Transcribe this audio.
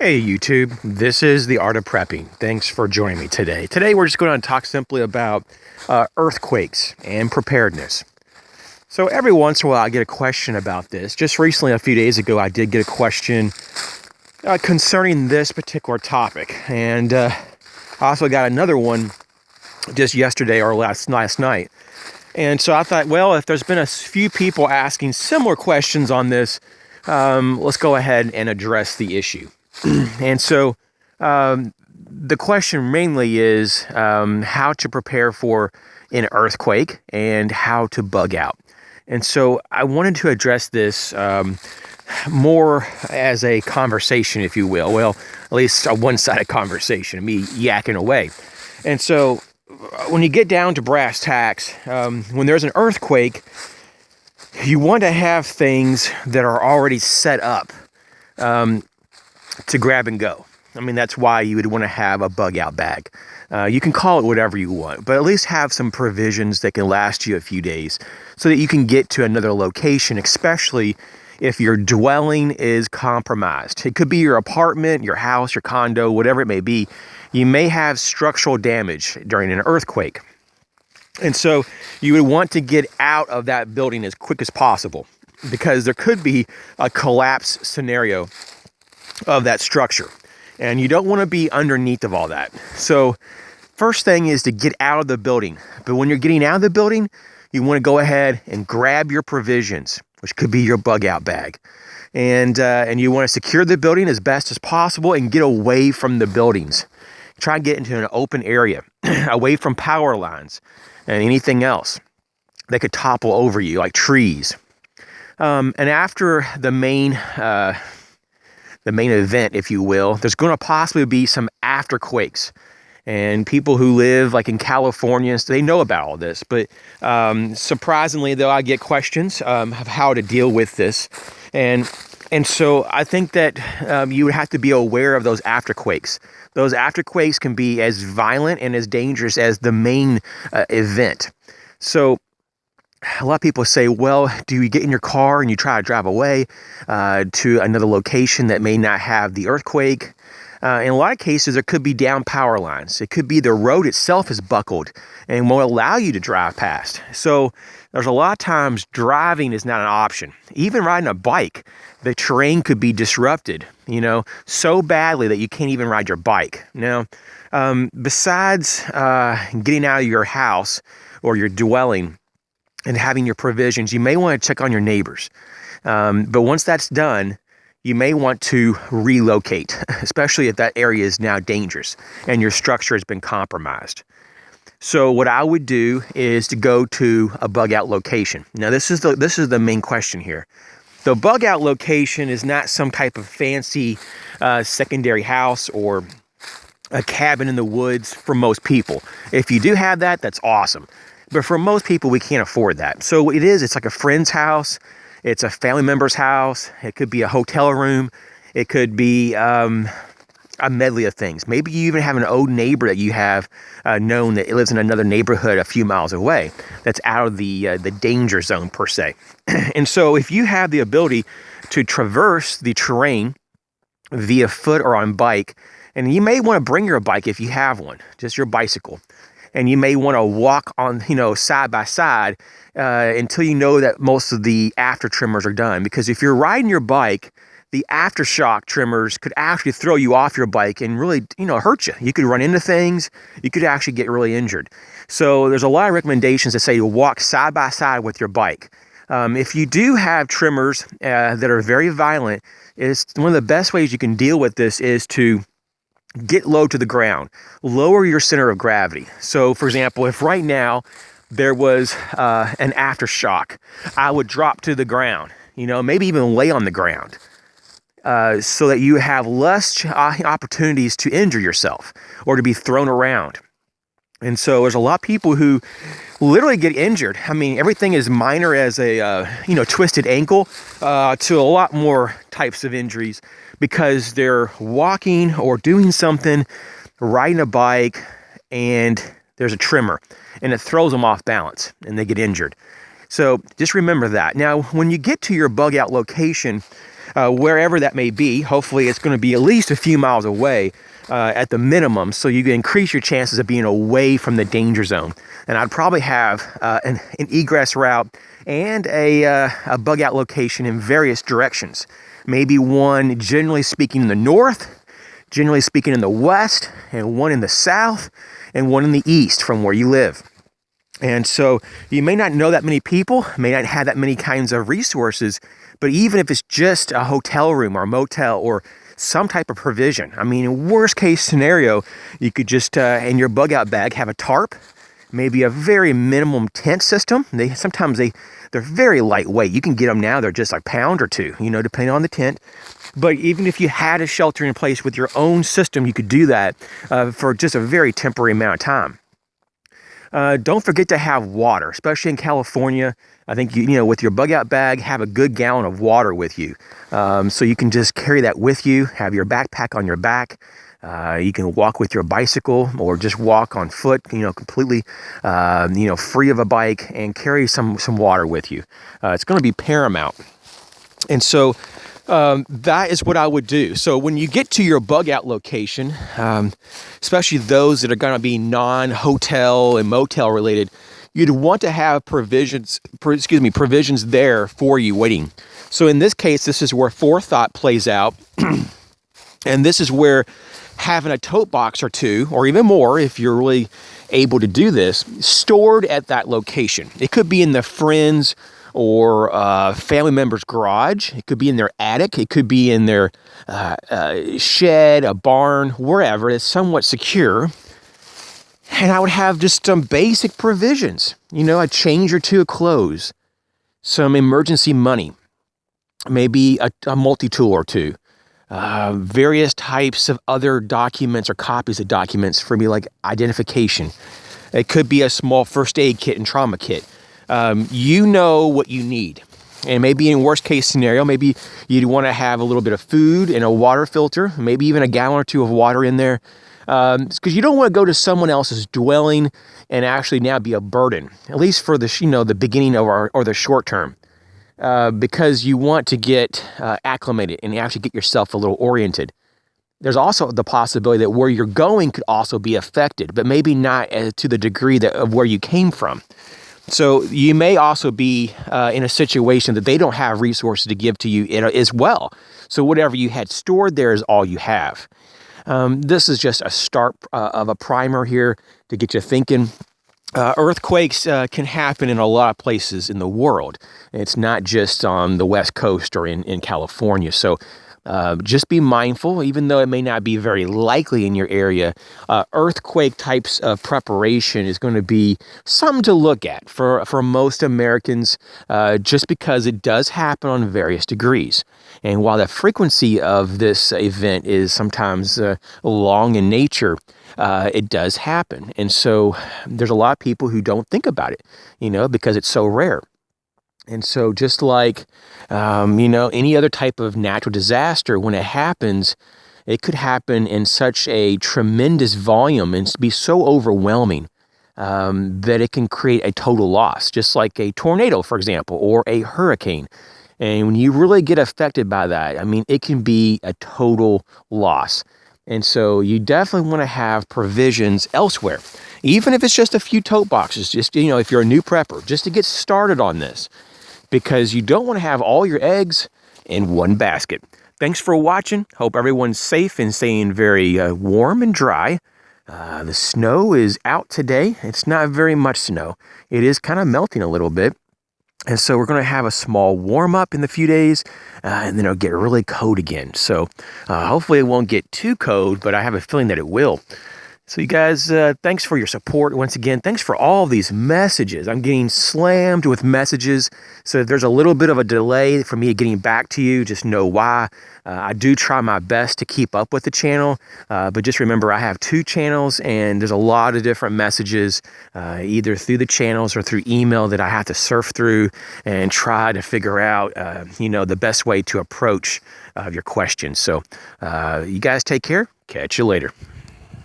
Hey YouTube, this is the Art of Prepping. Thanks for joining me today. Today we're just going to talk simply about earthquakes and preparedness. So every once in a while I get a question about this. Just recently, a few days ago, I did get a question concerning this particular topic. And I also got another one just yesterday or last night. And so I thought, well, if there's been a few people asking similar questions on this, let's go ahead and address the issue. And so the question mainly is how to prepare for an earthquake and how to bug out. And so I wanted to address this more as a conversation, if you will. Well, at least a one-sided conversation, me yakking away. And so when you get down to brass tacks, when there's an earthquake, you want to have things that are already set up to grab and go. I mean, that's why you would want to have a bug out bag. You can call it whatever you want, but at least have some provisions that can last you a few days so that you can get to another location, especially if your dwelling is compromised. It could be your apartment, your house, your condo, whatever it may be. You may have structural damage during an earthquake. And so you would want to get out of that building as quick as possible because there could be a collapse scenario of that structure, and you don't want to be underneath of all that. So first thing is to get out of the building. But when you're getting out of the building, you want to go ahead and grab your provisions, which could be your bug out bag, and you want to secure the building as best as possible and get away from the buildings. Try and get into an open area away from power lines and anything else that could topple over you, like trees. And after the main event, if you will, there's going to possibly be some afterquakes. And people who live like in California, so they know about all this. But surprisingly, though, I get questions of how to deal with this. And so I think that you would have to be aware of those afterquakes. Those afterquakes can be as violent and as dangerous as the main event. So a lot of people say, well, do you get in your car and you try to drive away to another location that may not have the earthquake? In a lot of cases, there could be down power lines. It could be the road itself is buckled and won't allow you to drive past. So there's a lot of times driving is not an option. Even riding a bike, the terrain could be disrupted, so badly that you can't even ride your bike. Now, besides getting out of your house or your dwelling and having your provisions, you may want to check on your neighbors. But once that's done, you may want to relocate, especially if that area is now dangerous and your structure has been compromised. So what I would do is to go to a bug out location. Now this is the main question here. The bug out location is not some type of fancy secondary house or a cabin in the woods for most people. If you do have that, that's awesome. But for most people, we can't afford that. So it's like a friend's house. It's a family member's house. It could be a hotel room. It could be a medley of things. Maybe you even have an old neighbor that you have known that lives in another neighborhood a few miles away that's out of the danger zone per se. And so if you have the ability to traverse the terrain via foot or on bike, and you may want to bring your bike if you have one, just your bicycle. And you may want to walk on, side by side until you know that most of the after trimmers are done. Because if you're riding your bike, the aftershock trimmers could actually throw you off your bike and really, hurt you. You could run into things. You could actually get really injured. So there's a lot of recommendations that say to walk side by side with your bike. If you do have trimmers that are very violent, it's one of the best ways you can deal with this is to get low to the ground, lower your center of gravity. So for example, if right now there was an aftershock, I would drop to the ground, maybe even lay on the ground so that you have less opportunities to injure yourself or to be thrown around. And so there's a lot of people who literally get injured. I mean, everything is minor as a, twisted ankle to a lot more types of injuries because they're walking or doing something, riding a bike, and there's a trimmer and it throws them off balance and they get injured. So just remember that. Now, when you get to your bug out location, wherever that may be. Hopefully it's going to be at least a few miles away at the minimum, so you can increase your chances of being away from the danger zone. And I'd probably have an egress route and a bug out location in various directions. Maybe one, generally speaking, in the north, generally speaking in the west, and one in the south, and one in the east from where you live. And so you may not know that many people, may not have that many kinds of resources, but even if it's just a hotel room or a motel or some type of provision, I mean, in worst case scenario, you could just, in your bug out bag, have a tarp, maybe a very minimum tent system. They're very lightweight. You can get them now. They're just like a pound or two, depending on the tent. But even if you had a shelter in place with your own system, you could do that for just a very temporary amount of time. Don't forget to have water, especially in California. I think, with your bug out bag, have a good gallon of water with you. So you can just carry that with you, have your backpack on your back. You can walk with your bicycle or just walk on foot, completely, free of a bike, and carry some water with you. It's going to be paramount. And so that is what I would do. So when you get to your bug out location, especially those that are going to be non-hotel and motel related, you'd want to have provisions there for you waiting. So in this case, this is where forethought plays out. And this is where having a tote box or two, or even more if you're really able to do this, stored at that location. It could be in the friend's or family member's garage. It could be in their attic. It could be in their shed, a barn, wherever it's somewhat secure. And I would have just some basic provisions, a change or two of clothes, some emergency money, maybe a multi-tool or two, various types of other documents or copies of documents for me, like identification. It could be a small first aid kit and trauma kit. You know what you need. And maybe in worst case scenario, maybe you'd want to have a little bit of food and a water filter, maybe even a gallon or two of water in there. Because you don't want to go to someone else's dwelling and actually now be a burden, at least for the beginning of or the short term. Because you want to get acclimated and actually get yourself a little oriented. There's also the possibility that where you're going could also be affected, but maybe not to the degree of where you came from. So you may also be in a situation that they don't have resources to give to you as well. So whatever you had stored there is all you have. This is just a start of a primer here to get you thinking. Earthquakes can happen in a lot of places in the world. It's not just on the West Coast or in California. So just be mindful, even though it may not be very likely in your area. Earthquake types of preparation is going to be something to look at for most Americans, just because it does happen on various degrees. And while the frequency of this event is sometimes long in nature, it does happen. And so there's a lot of people who don't think about it, because it's so rare. And so just like, any other type of natural disaster, when it happens, it could happen in such a tremendous volume and be so overwhelming that it can create a total loss, just like a tornado, for example, or a hurricane. And when you really get affected by that, it can be a total loss. And so you definitely want to have provisions elsewhere, even if it's just a few tote boxes, just, if you're a new prepper, just to get started on this, because you don't want to have all your eggs in one basket. Thanks for watching. Hope everyone's safe and staying very warm and dry. The snow is out today. It's not very much snow. It is kind of melting a little bit. And so we're going to have a small warm up in the few days, and then it'll get really cold again. So hopefully it won't get too cold, but I have a feeling that it will. So you guys, thanks for your support. Once again, thanks for all these messages. I'm getting slammed with messages. So if there's a little bit of a delay for me getting back to you, just know why. I do try my best to keep up with the channel, but just remember I have 2 channels and there's a lot of different messages, either through the channels or through email that I have to surf through and try to figure out, the best way to approach your questions. So you guys take care. Catch you later.